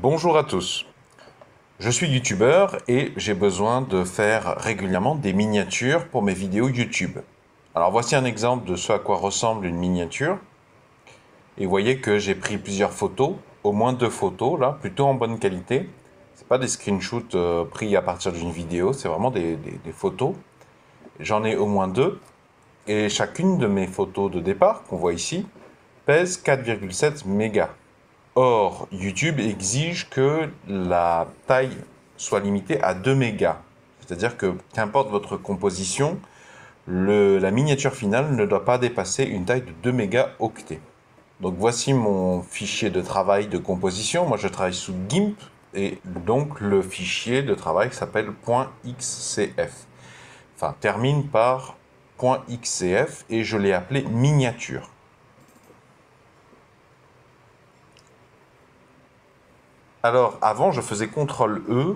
Bonjour à tous, je suis youtubeur et j'ai besoin de faire régulièrement des miniatures pour mes vidéos YouTube. Alors voici un exemple de ce à quoi ressemble une miniature. Et vous voyez que j'ai pris plusieurs photos, au moins 2 photos là, plutôt en bonne qualité. C'est pas des screenshots pris à partir d'une vidéo, c'est vraiment des photos. J'en ai au moins 2 et chacune de mes photos de départ qu'on voit ici pèse 4,7 mégas. Or, YouTube exige que la taille soit limitée à 2 mégas. C'est-à-dire que, qu'importe votre composition, la miniature finale ne doit pas dépasser une taille de 2 mégaoctets. Donc voici mon fichier de travail de composition. Moi, je travaille sous GIMP et donc le fichier de travail s'appelle .xcf. Enfin, termine par .xcf et je l'ai appelé miniature. Alors, avant, je faisais CTRL-E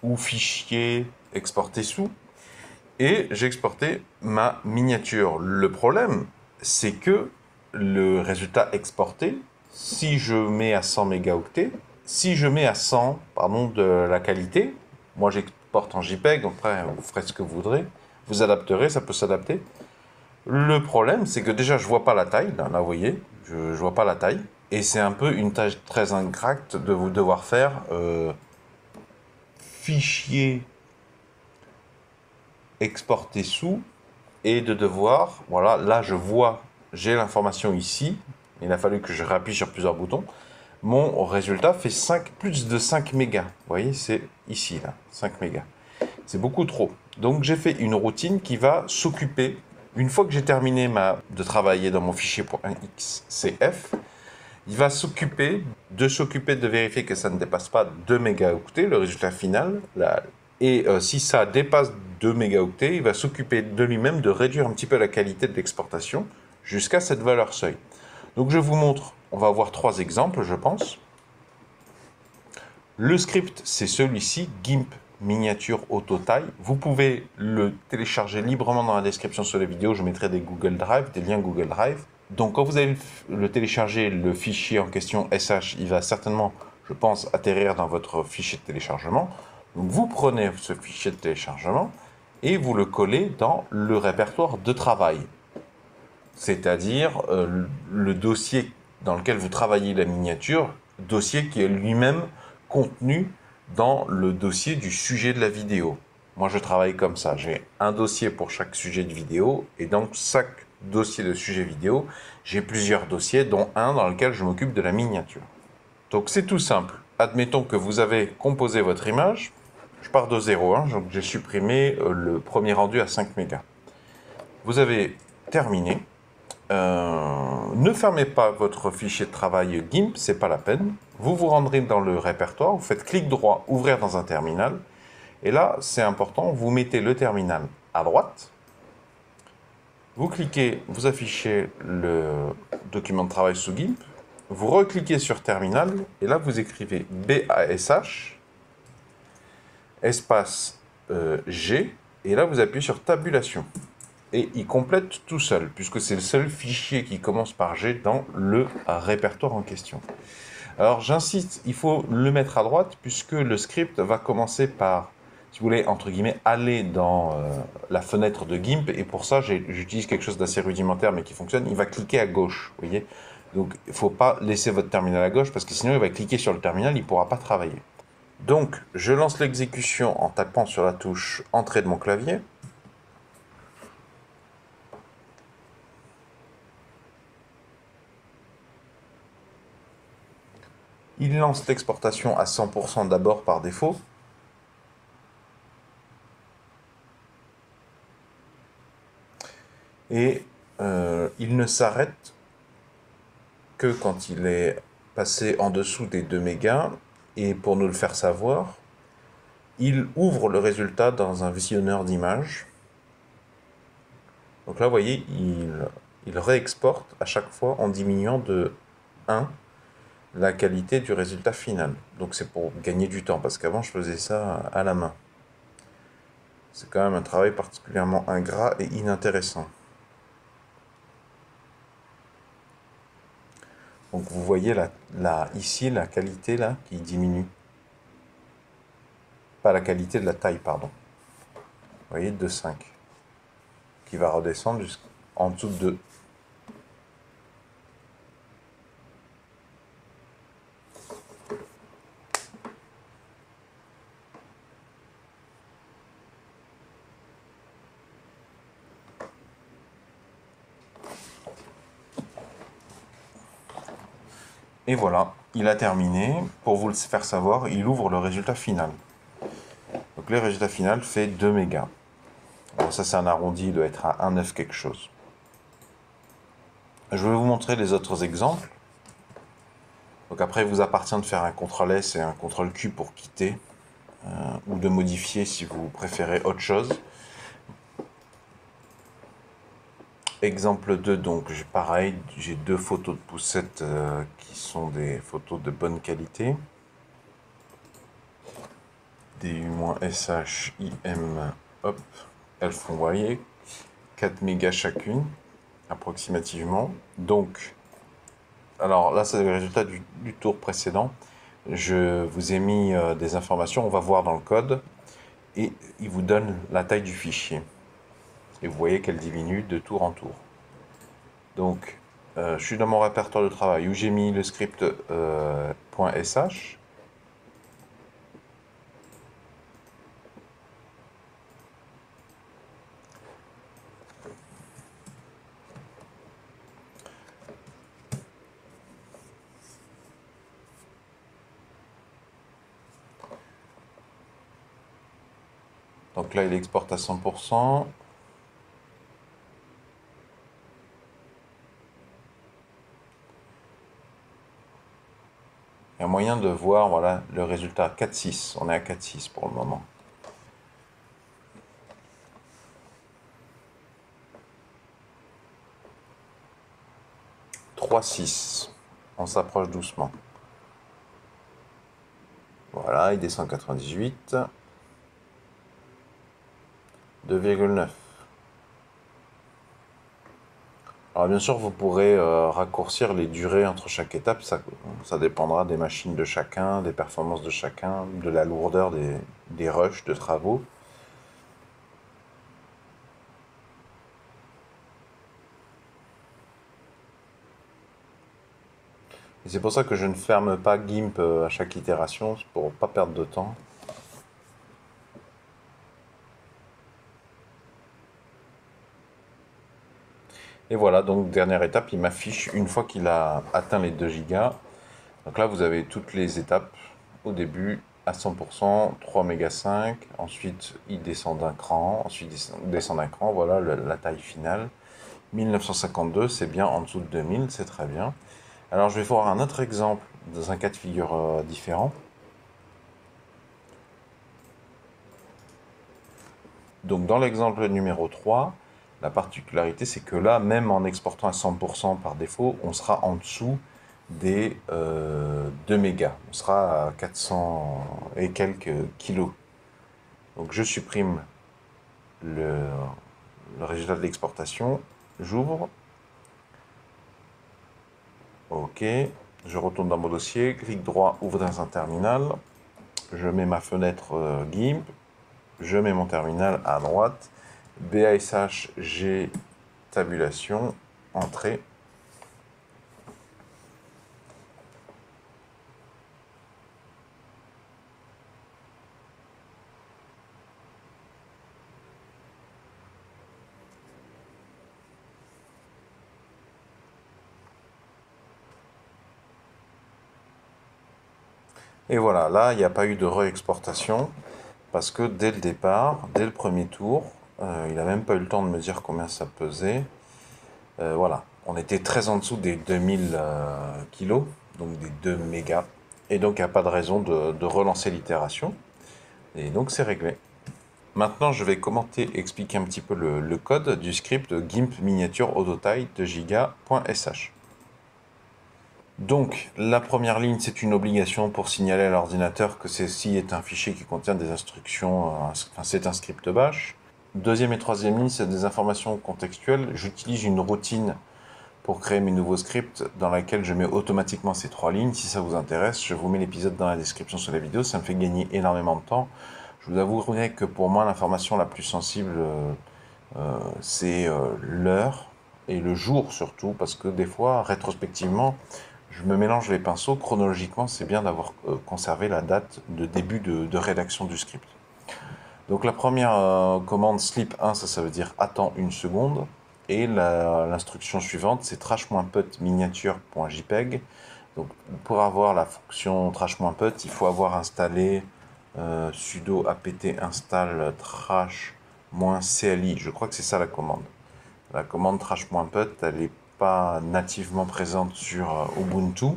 ou fichier exporter sous et j'exportais ma miniature. Le problème, c'est que le résultat exporté, si je mets à 100 mégaoctets, si je mets à 100, pardon, de la qualité, moi j'exporte en JPEG, donc après vous ferez ce que vous voudrez, vous adapterez, ça peut s'adapter. Le problème, c'est que déjà je vois pas la taille, là vous voyez, je vois pas la taille, et c'est un peu une tâche très ingrate de vous devoir faire fichier exporter sous et de devoir, voilà, là je vois, j'ai l'information ici, il a fallu que je rappuie sur plusieurs boutons, mon résultat fait plus de 5 mégas, vous voyez, c'est ici, là, 5 mégas. C'est beaucoup trop. Donc j'ai fait une routine qui va s'occuper, une fois que j'ai terminé de travailler dans mon fichier .xcf, il va s'occuper de vérifier que ça ne dépasse pas 2 mégaoctets, le résultat final. Et si ça dépasse 2 mégaoctets, il va s'occuper de lui-même de réduire un petit peu la qualité de l'exportation jusqu'à cette valeur seuil. Donc je vous montre, on va voir 3 exemples, je pense. Le script, c'est celui-ci, GIMP miniature auto taille. Vous pouvez le télécharger librement dans la description sur la vidéo. Je mettrai des Google Drive, des liens Google Drive. Donc quand vous allez le télécharger, le fichier en question SH, il va certainement, je pense, atterrir dans votre fichier de téléchargement. Donc vous prenez ce fichier de téléchargement et vous le collez dans le répertoire de travail. C'est-à-dire le dossier dans lequel vous travaillez la miniature, dossier qui est lui-même contenu dans le dossier du sujet de la vidéo. Moi, je travaille comme ça. J'ai un dossier pour chaque sujet de vidéo, et dans chaque dossier de sujet vidéo, j'ai plusieurs dossiers, dont un dans lequel je m'occupe de la miniature. Donc, c'est tout simple. Admettons que vous avez composé votre image. Je pars de 0, hein, donc j'ai supprimé le premier rendu à 5 mégas. Vous avez terminé. Ne fermez pas votre fichier de travail GIMP, c'est pas la peine. Vous vous rendrez dans le répertoire, vous faites clic droit, ouvrir dans un terminal. Et là, c'est important, vous mettez le terminal à droite. Vous cliquez, vous affichez le document de travail sous GIMP. Vous recliquez sur terminal et là, vous écrivez BASH, espace G, et là, vous appuyez sur tabulation. Et il complète tout seul, puisque c'est le seul fichier qui commence par G dans le répertoire en question. Alors j'insiste, il faut le mettre à droite, puisque le script va commencer par, si vous voulez, entre guillemets, aller dans la fenêtre de GIMP, et pour ça j'utilise quelque chose d'assez rudimentaire, mais qui fonctionne, il va cliquer à gauche, vous voyez. Donc il ne faut pas laisser votre terminal à gauche, parce que sinon il va cliquer sur le terminal, il ne pourra pas travailler. Donc je lance l'exécution en tapant sur la touche Entrée de mon clavier. Il lance l'exportation à 100% d'abord par défaut. Et il ne s'arrête que quand il est passé en dessous des 2 mégas. Et pour nous le faire savoir, il ouvre le résultat dans un visionneur d'images. Donc là, vous voyez, il réexporte à chaque fois en diminuant de 1 la qualité du résultat final. Donc c'est pour gagner du temps, parce qu'avant je faisais ça à la main. C'est quand même un travail particulièrement ingrat et inintéressant. Donc vous voyez ici la qualité là, qui diminue. Pas la qualité de la taille, pardon. Vous voyez, 2,5. Qui va redescendre jusqu'en dessous de 2. Et voilà, il a terminé. Pour vous le faire savoir, il ouvre le résultat final. Donc le résultat final fait 2 mégas. Alors ça c'est un arrondi, il doit être à 1,9 quelque chose. Je vais vous montrer les autres exemples. Donc après, il vous appartient de faire un CTRL-S et un CTRL-Q pour quitter, ou de modifier si vous préférez autre chose. Exemple 2, donc pareil, j'ai 2 photos de poussettes qui sont des photos de bonne qualité. DU-SH, IM, hop, elles font, vous voyez, 4 mégas chacune, approximativement. Donc, alors là, c'est le résultat du tour précédent. Je vous ai mis des informations, on va voir dans le code, et il vous donne la taille du fichier. Et vous voyez qu'elle diminue de tour en tour. Donc, je suis dans mon répertoire de travail où j'ai mis le script .sh. Donc là, il exporte à 100%. Il y a moyen de voir, voilà, le résultat 4,6. On est à 4,6 pour le moment. « 3,6. On s'approche doucement. Voilà, il descend 98. 2,9. Alors bien sûr, vous pourrez raccourcir les durées entre chaque étape. Ça dépendra des machines de chacun, des performances de chacun, de la lourdeur des rushs de travaux. Et c'est pour ça que je ne ferme pas GIMP à chaque itération, pour ne pas perdre de temps. Et voilà, donc dernière étape, il m'affiche une fois qu'il a atteint les 2 Go. Donc là, vous avez toutes les étapes au début à 100%, 3 mégas 5, ensuite il descend d'un cran, ensuite il descend d'un cran, voilà la taille finale. 1952, c'est bien en dessous de 2000, c'est très bien. Alors je vais voir un autre exemple dans un cas de figure différent. Donc dans l'exemple numéro 3, la particularité c'est que là, même en exportant à 100% par défaut, on sera en dessous des 2 mégas. On sera à 400 et quelques kilos. Donc je supprime le résultat de l'exportation. J'ouvre. OK. Je retourne dans mon dossier. Clic droit, ouvre dans un terminal. Je mets ma fenêtre GIMP. Je mets mon terminal à droite. BASH, G, tabulation, entrée. Et voilà, là, il n'y a pas eu de réexportation parce que dès le départ, dès le premier tour, il n'a même pas eu le temps de me dire combien ça pesait. Voilà, on était très en dessous des 2000 kilos, donc des 2 mégas. Et donc, il n'y a pas de raison de relancer l'itération. Et donc, c'est réglé. Maintenant, je vais commenter, expliquer un petit peu le code du script GIMP miniature autotaille de giga.sh. Donc, la première ligne, c'est une obligation pour signaler à l'ordinateur que ceci est un fichier qui contient des instructions, enfin, c'est un script bash. Deuxième et troisième ligne, c'est des informations contextuelles. J'utilise une routine pour créer mes nouveaux scripts dans laquelle je mets automatiquement ces 3 lignes. Si ça vous intéresse, je vous mets l'épisode dans la description sous la vidéo. Ça me fait gagner énormément de temps. Je vous avouerai que pour moi, l'information la plus sensible, c'est l'heure et le jour surtout, parce que des fois, rétrospectivement, je me mélange les pinceaux. Chronologiquement, c'est bien d'avoir conservé la date de début de rédaction du script. Donc la première commande sleep 1, ça veut dire attends une seconde. Et l'instruction suivante, c'est trash-put miniature.jpg. Donc pour avoir la fonction trash-put, il faut avoir installé sudo apt install trash-cli. Je crois que c'est ça la commande. La commande trash.put, elle n'est pas nativement présente sur Ubuntu.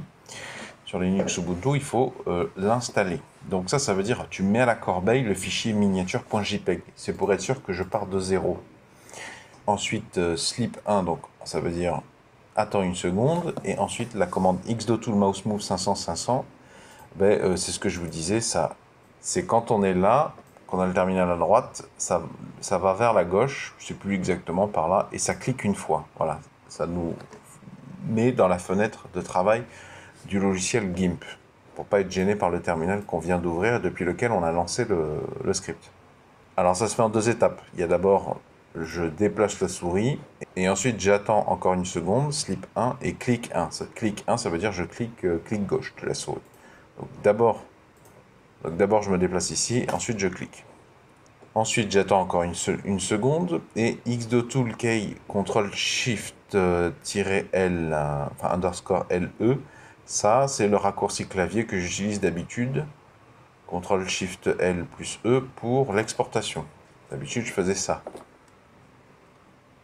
Sur Linux Ubuntu, il faut l'installer. Donc ça veut dire tu mets à la corbeille le fichier miniature.jpg. C'est pour être sûr que je pars de zéro. Ensuite, sleep 1, donc ça veut dire attends une seconde. Et ensuite, la commande xdotool mousemove 500-500, c'est ce que je vous disais, ça, c'est quand on est là, qu'on a le terminal à droite, ça va vers la gauche, je ne sais plus exactement par là, et ça clique une fois. Voilà, ça nous met dans la fenêtre de travail du logiciel GIMP, pour pas être gêné par le terminal qu'on vient d'ouvrir et depuis lequel on a lancé le script. Alors ça se fait en 2 étapes. Il y a d'abord, je déplace la souris, et ensuite j'attends encore une seconde, sleep 1 et clic 1. Clic 1, ça veut dire je clique clic gauche de la souris. Donc d'abord je me déplace ici, ensuite je clique. Ensuite j'attends encore une seconde, et xdotool key ctrl shift -l, enfin underscore LE, ça c'est le raccourci clavier que j'utilise d'habitude, ctrl shift L plus E pour l'exportation. D'habitude je faisais ça.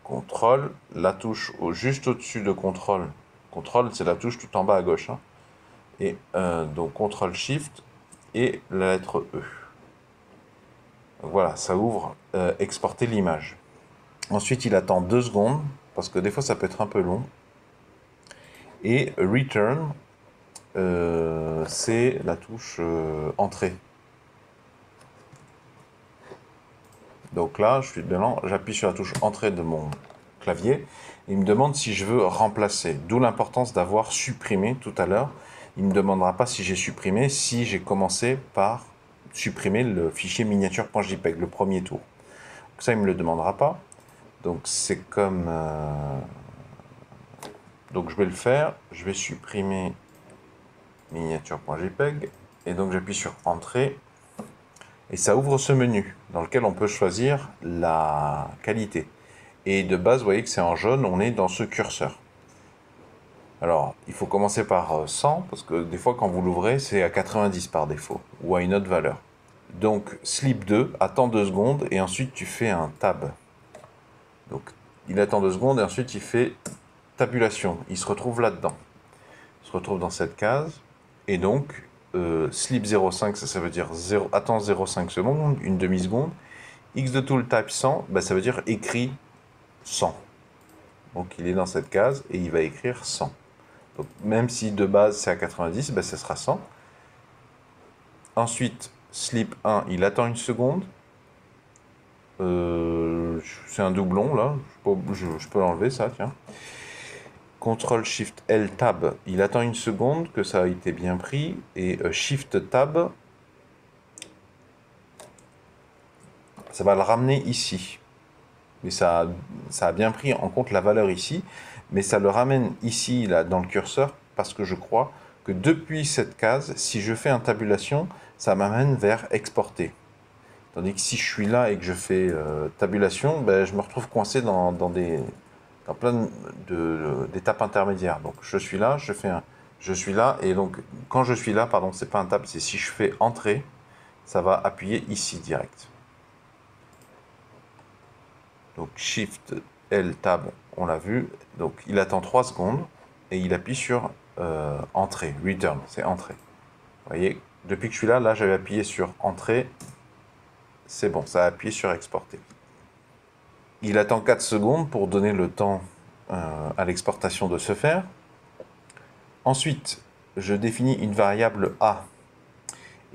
CTRL, la touche juste au-dessus de CTRL. CTRL, c'est la touche tout en bas à gauche. Hein. Et donc CTRL SHIFT et la lettre E. Donc, voilà, ça ouvre exporter l'image. Ensuite, il attend 2 secondes, parce que des fois ça peut être un peu long. Et Return, c'est la touche entrée. Donc là, je suis dedans, j'appuie sur la touche entrée de mon clavier. Il me demande si je veux remplacer. D'où l'importance d'avoir supprimé tout à l'heure. Il ne me demandera pas si j'ai supprimé, si j'ai commencé par supprimer le fichier miniature.jpg, le premier tour. Donc ça, il ne me le demandera pas. Donc c'est comme... Donc je vais le faire. Je vais supprimer miniature.jpg. Et donc j'appuie sur Entrée. Et ça ouvre ce menu dans lequel on peut choisir la qualité. Et de base, vous voyez que c'est en jaune, on est dans ce curseur. Alors, il faut commencer par 100, parce que des fois, quand vous l'ouvrez, c'est à 90 par défaut, ou à une autre valeur. Donc, sleep 2, attends 2 secondes, et ensuite tu fais un tab. Donc, il attend 2 secondes, et ensuite il fait tabulation. Il se retrouve là-dedans. Il se retrouve dans cette case, et donc... sleep 0,5, ça veut dire attends 0,5 secondes, une demi-seconde. xdotool type 100, ça veut dire écrit 100. Donc il est dans cette case et il va écrire 100. Donc même si de base c'est à 90, ça sera 100. Ensuite, sleep 1, il attend une seconde. C'est un doublon là, je peux l'enlever ça, tiens. CTRL SHIFT L Tab, il attend une seconde que ça a été bien pris, et SHIFT Tab, ça va le ramener ici. Mais ça a bien pris en compte la valeur ici, mais ça le ramène ici, là, dans le curseur, parce que je crois que depuis cette case, si je fais une tabulation, ça m'amène vers exporter. Tandis que si je suis là et que je fais tabulation, je me retrouve coincé dans plein d'étapes intermédiaires. Donc je suis là, je suis là, et donc quand je suis là, pardon, c'est pas un tab, c'est si je fais entrer, ça va appuyer ici direct. Donc Shift L Tab, on l'a vu. Donc il attend 3 secondes et il appuie sur entrée, return, c'est entrée. Vous voyez, depuis que je suis là, j'avais appuyé sur entrée, c'est bon, ça a appuyé sur exporter. Il attend 4 secondes pour donner le temps à l'exportation de se faire. Ensuite, je définis une variable A.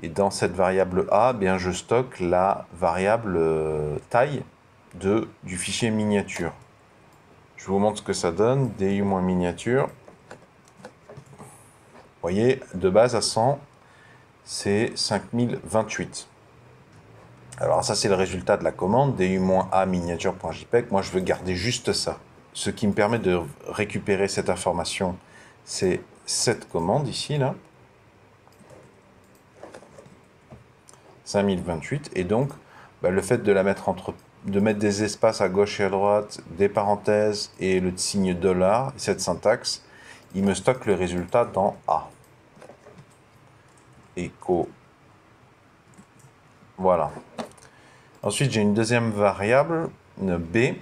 Et dans cette variable A, je stocke la variable taille du fichier miniature. Je vous montre ce que ça donne. DU-miniature. Vous voyez, de base à 100, c'est 5028. Alors ça, c'est le résultat de la commande, DU-A miniature.jpg. Moi, je veux garder juste ça. Ce qui me permet de récupérer cette information, c'est cette commande ici, là. 5028. Et donc, le fait de la mettre de mettre des espaces à gauche et à droite, des parenthèses et le signe $, cette syntaxe, il me stocke le résultat dans A. Echo. Voilà. Ensuite, j'ai une deuxième variable, une B,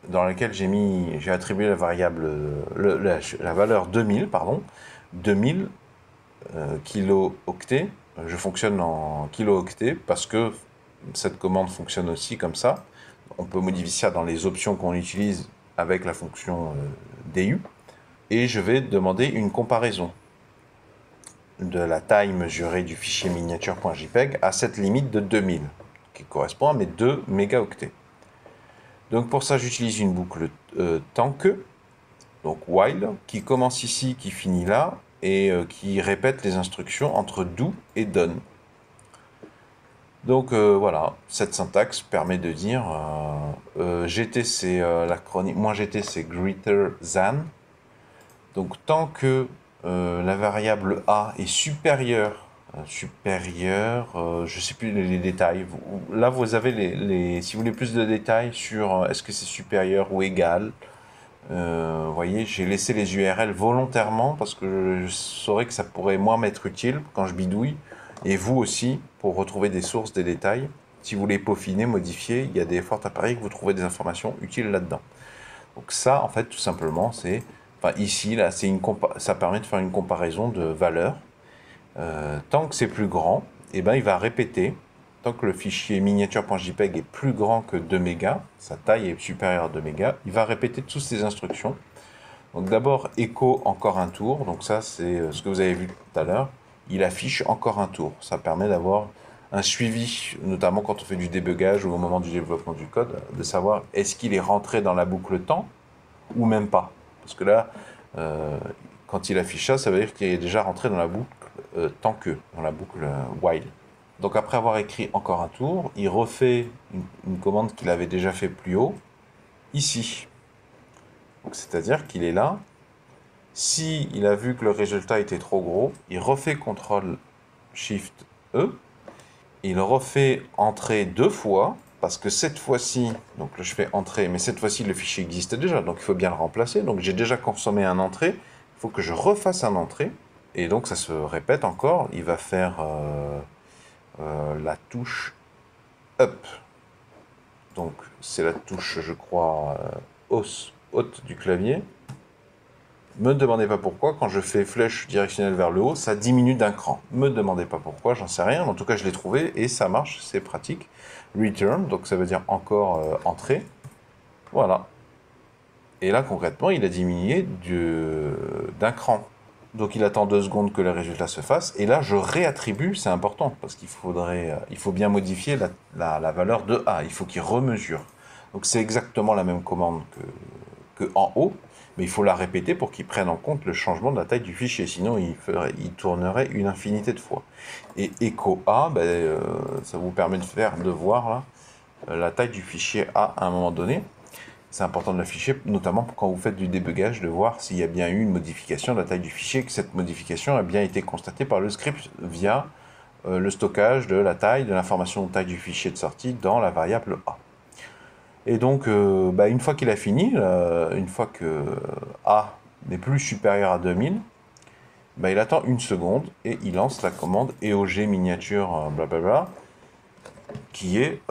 dans laquelle j'ai attribué la variable, la valeur 2000, pardon, 2000 kilo-octets. Je fonctionne en kilo-octets parce que cette commande fonctionne aussi comme ça. On peut modifier ça dans les options qu'on utilise avec la fonction DU. Et je vais demander une comparaison de la taille mesurée du fichier miniature.jpg à cette limite de 2000, qui correspond à mes 2 mégaoctets. Donc pour ça, j'utilise une boucle tant que, donc while, qui commence ici, qui finit là, et qui répète les instructions entre do et done. Donc voilà, cette syntaxe permet de dire GT c'est l'acronyme, moins GT c'est greater than. Donc tant que la variable A est supérieure, je ne sais plus les détails. Là vous avez si vous voulez plus de détails sur est-ce que c'est supérieur ou égal. Vous voyez, j'ai laissé les URL volontairement parce que je saurais que ça pourrait moi m'être utile quand je bidouille. Et vous aussi, pour retrouver des sources, des détails. Si vous les peaufinez, modifier, il y a des fortes à parier que vous trouvez des informations utiles là-dedans. Donc ça, en fait, tout simplement, c'est... Enfin, ici, là, ça permet de faire une comparaison de valeurs. Tant que c'est plus grand, eh ben, il va répéter. Tant que le fichier miniature.jpg est plus grand que 2 mégas, sa taille est supérieure à 2 mégas, il va répéter toutes ces instructions. Donc d'abord, echo encore un tour. Donc ça, c'est ce que vous avez vu tout à l'heure. Il affiche encore un tour. Ça permet d'avoir un suivi, notamment quand on fait du débugage ou au moment du développement du code, de savoir est-ce qu'il est rentré dans la boucle temps ou même pas. Parce que là, quand il affiche ça, ça veut dire qu'il est déjà rentré dans la boucle tant que, dans la boucle while. Donc après avoir écrit encore un tour, il refait une commande qu'il avait déjà fait plus haut, ici. C'est-à-dire qu'il est là. Si il a vu que le résultat était trop gros, il refait CTRL SHIFT E. Il refait entrer 2 fois, parce que cette fois-ci, donc là je fais entrer, mais cette fois-ci le fichier existe déjà, donc il faut bien le remplacer. Donc j'ai déjà consommé un entrée, il faut que je refasse un entrée. Et donc ça se répète encore, il va faire la touche Up. Donc c'est la touche, je crois, haute du clavier. Me demandez pas pourquoi, quand je fais flèche directionnelle vers le haut, ça diminue d'un cran. Me demandez pas pourquoi, j'en sais rien. En tout cas, je l'ai trouvé et ça marche, c'est pratique. Return, donc ça veut dire encore entrée. Voilà. Et là, concrètement, il a diminué d'un cran. Donc il attend 2 secondes que le résultat se fasse. Et là, je réattribue, c'est important, parce il faut bien modifier la valeur de A. Il faut qu'il remesure. Donc c'est exactement la même commande que en haut. Mais il faut la répéter pour qu'il prenne en compte le changement de la taille du fichier. Sinon, il tournerait une infinité de fois. Et echo A, ça vous permet de voir là, la taille du fichier A à un moment donné. C'est important de l'afficher, notamment quand vous faites du débugage, de voir s'il y a bien eu une modification de la taille du fichier, que cette modification a bien été constatée par le script via le stockage de la taille, de l'information de taille du fichier de sortie dans la variable A. Et donc, une fois qu'il a fini, une fois que A n'est plus supérieur à 2000, il attend 1 seconde et il lance la commande EOG miniature blablabla, qui est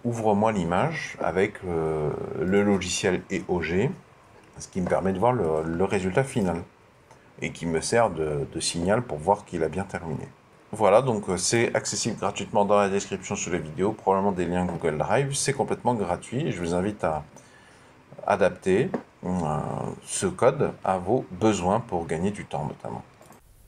ouvre-moi l'image avec le logiciel EOG, ce qui me permet de voir le résultat final et qui me sert de signal pour voir qu'il a bien terminé. Voilà, donc c'est accessible gratuitement dans la description sous la vidéo, probablement des liens Google Drive, c'est complètement gratuit et je vous invite à adapter ce code à vos besoins pour gagner du temps notamment.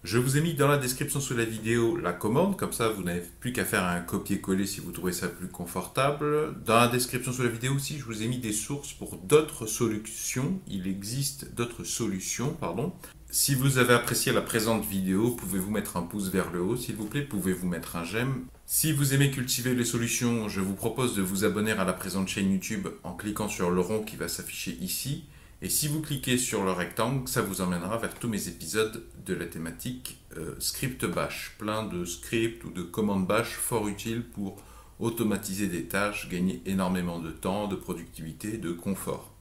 Je vous ai mis dans la description sous la vidéo la commande, comme ça vous n'avez plus qu'à faire un copier-coller si vous trouvez ça plus confortable. Dans la description sous la vidéo aussi, je vous ai mis des sources pour d'autres solutions. Il existe d'autres solutions, pardon. Si vous avez apprécié la présente vidéo, pouvez-vous mettre un pouce vers le haut, s'il vous plaît, pouvez-vous mettre un j'aime. Si vous aimez cultiver les solutions, je vous propose de vous abonner à la présente chaîne YouTube en cliquant sur le rond qui va s'afficher ici. Et si vous cliquez sur le rectangle, ça vous emmènera vers tous mes épisodes de la thématique script bash. Plein de scripts ou de commandes bash fort utiles pour automatiser des tâches, gagner énormément de temps, de productivité, de confort.